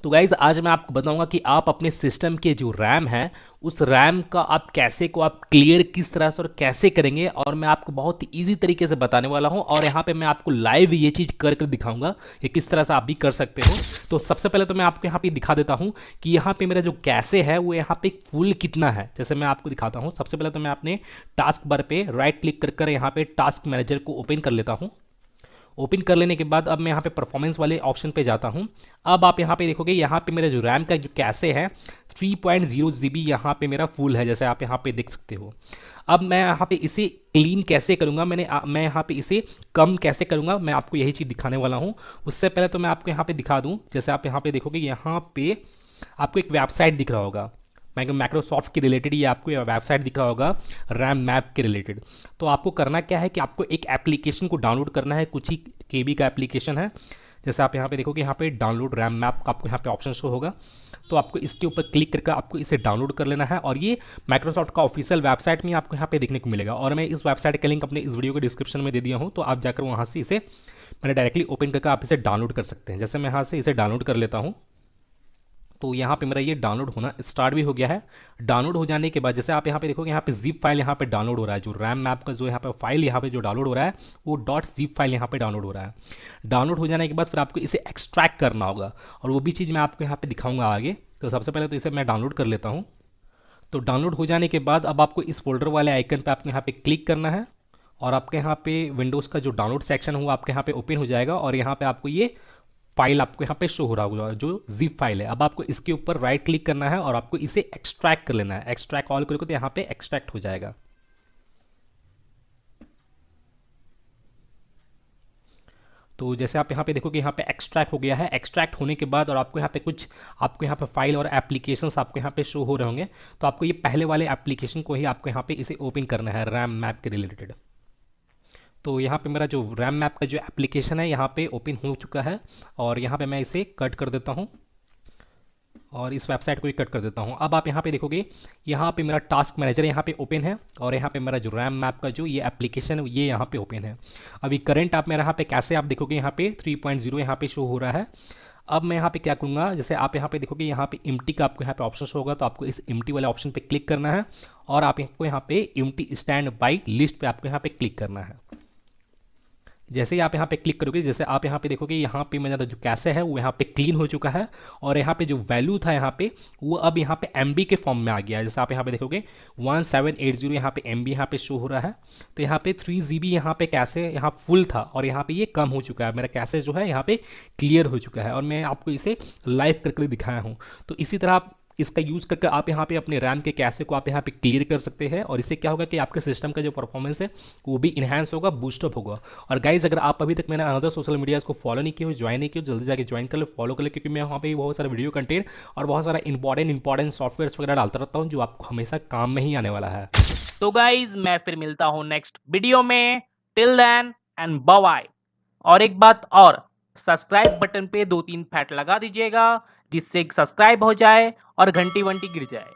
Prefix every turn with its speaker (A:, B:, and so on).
A: तो गाइज़ आज मैं आपको बताऊंगा कि आप अपने सिस्टम के जो रैम है उस रैम का आप कैसे को आप क्लियर किस तरह से और कैसे करेंगे, और मैं आपको बहुत ही ईजी तरीके से बताने वाला हूं। और यहाँ पे मैं आपको लाइव ये चीज़ कर कर दिखाऊंगा कि किस तरह से आप भी कर सकते हो। तो सबसे पहले तो मैं आपको यहाँ पे दिखा देता हूँ कि यहाँ पे मेरा जो कैसे है वो यहाँ पे फुल कितना है। जैसे मैं आपको दिखाता हूँ, सबसे पहले तो मैं अपने टास्क बार पे राइट क्लिक कर यहाँ पे टास्क मैनेजर को ओपन कर लेता हूँ। ओपन कर लेने के बाद अब मैं यहाँ पे परफॉर्मेंस वाले ऑप्शन पे जाता हूँ। अब आप यहाँ पे देखोगे यहाँ पे मेरा जो रैम का जो कैसे है 3.0 GB यहाँ पे मेरा फुल है, जैसे आप यहाँ पे देख सकते हो। अब मैं यहाँ पे इसे क्लीन कैसे करूँगा, मैं यहाँ पे इसे कम कैसे करूँगा, मैं आपको यही चीज़ दिखाने वाला हूँ। उससे पहले तो मैं आपको यहाँ पे दिखा दूँ, जैसे आप यहाँ पे देखोगे यहाँ पे आपको एक वेबसाइट दिख रहा होगा माइक्रोसॉफ्ट के रिलेटेड, ये आपको वेबसाइट दिख रहा होगा रैम मैप के रिलेटेड। तो आपको करना क्या है कि आपको एक एप्लीकेशन को डाउनलोड करना है, कुछ ही केबी का एप्लीकेशन है। जैसे आप यहाँ पे देखोगे यहाँ पे डाउनलोड रैम मैप का आपको यहाँ पे ऑप्शन शो होगा। तो आपको इसके ऊपर क्लिक करके आपको इसे डाउनलोड कर लेना है, और ये माइक्रोसॉफ्ट का ऑफिशियल वेबसाइट में आपको यहाँ पे देखने को मिलेगा। और मैं इस वेबसाइट का लिंक अपने इस वीडियो के डिस्क्रिप्शन में दे दिया हूँ, तो आप जाकर वहाँ से इसे मैंने डायरेक्टली ओपन करके आप इसे डाउनलोड कर सकते हैं। जैसे मैं यहाँ से इसे डाउनलोड कर लेता हूँ, तो यहाँ पे मेरा ये डाउनलोड होना स्टार्ट भी हो गया है। डाउनलोड हो जाने के बाद जैसे आप यहाँ पे देखोगे यहाँ पे जिप फाइल यहाँ पे डाउनलोड हो रहा है, जो रैम मैप का जो यहाँ पे फाइल यहाँ पे जो डाउनलोड हो रहा है वो डॉट जिप फाइल यहाँ पे डाउनलोड हो रहा है। डाउनलोड हो जाने के बाद फिर आपको इसे एक्सट्रैक्ट करना होगा, और वो भी चीज़ मैं आपको यहाँ पे दिखाऊंगा आगे। तो सबसे पहले तो इसे मैं डाउनलोड कर लेता हूँ। तो डाउनलोड हो जाने के बाद अब आपको इस फोल्डर वाले आइकन पे आपको यहाँ पे क्लिक करना है, और आपके यहाँ पे विंडोज़ का जो डाउनलोड सेक्शन है वो आपके यहाँ पे ओपन हो जाएगा, और यहाँ पे आपको ये फाइल आपको यहाँ पे शो हो रहा होगा जो जिप फाइल है। अब आपको इसके ऊपर राइट क्लिक करना है और आपको इसे एक्सट्रैक्ट कर लेना है। एक्सट्रैक्ट ऑल करोगे तो यहाँ पे एक्सट्रैक्ट हो जाएगा। तो जैसे आप यहाँ पे देखोगे यहाँ पे एक्सट्रैक्ट हो गया है। एक्सट्रैक्ट होने के बाद और आपको यहाँ पे कुछ आपको यहाँ पे फाइल और एप्लीकेशंस आपको यहाँ पे शो हो रहे होंगे। तो आपको ये पहले वाले एप्लीकेशन को ही आपको यहाँ पे इसे ओपन करना है रैम मैप के रिलेटेड। तो यहाँ पे मेरा जो रैम मैप का जो एप्लीकेशन है यहाँ पे ओपन हो चुका है, और यहाँ पे मैं इसे कट कर देता हूँ और इस वेबसाइट को ही कट कर देता हूँ। अब आप यहाँ पे देखोगे यहाँ पे मेरा टास्क मैनेजर यहाँ पे ओपन है, और यहाँ पे मेरा जो रैम मैप का जो ये एप्लीकेशन है ये यहाँ पे ओपन है। अभी करंट आप मेरा यहाँ पे कैसे आप देखोगे यहाँ पे 3.0 यहाँ पे शो हो रहा है। अब मैं यहाँ पे क्या करूँगा, जैसे आप यहाँ पे देखोगे यहाँ पे इम्टी का आपको यहाँ पे ऑप्शन होगा, तो आपको इस इम्टी वाले ऑप्शन पे क्लिक करना है, और आपको यहाँ पे इम्टी स्टैंड बाई लिस्ट पे आपको यहाँ पे क्लिक करना है। जैसे ही आप यहाँ पे क्लिक करोगे, जैसे आप यहाँ पे देखोगे यहाँ पे मेरा जो कैसे है वो यहाँ पे क्लीन हो चुका है, और यहाँ पे जो वैल्यू था यहाँ पे वो अब यहाँ पे MB के फॉर्म में आ गया है। जैसे आप यहाँ पे देखोगे 1780 यहाँ पे MB यहाँ पे शो हो रहा है। तो यहाँ पे 3 GB यहाँ पे कैसे यहाँ फुल था, और यहाँ पे ये कम हो चुका है। मेरा कैसे जो है यहाँ पे क्लियर हो चुका है, और मैं आपको इसे लाइव करके दिखाया हूँ। तो इसी तरह आप इसका यूज़ करके आप यहाँ पे अपने रैम के कैसे को आप यहाँ पे क्लियर कर सकते हैं, और इससे क्या होगा कि आपके सिस्टम का जो परफॉर्मेंस है वो भी इन्हांस होगा, बूस्टअप होगा। और गाइज अगर आप अभी तक मैंने अनदर सोशल मीडिया को फॉलो नहीं किया हो, ज्वाइन नहीं किया, जल्दी जाके ज्वाइन कर ले, फॉलो कर ले, क्योंकि मैं वहाँ पे बहुत सारा वीडियो कंटेंट और बहुत सारा इंपॉर्टेंट सॉफ्टवेयर वगैरह डालता रहता हूँ जो आपको हमेशा काम में ही आने वाला है।
B: तो गाइज मैं फिर मिलता हूँ नेक्स्ट वीडियो में। Till then and bye bye. और एक बात और, सब्सक्राइब बटन पे 2-3 फैट लगा दीजिएगा जिससे सब्सक्राइब हो जाए और घंटी वंटी गिर जाए।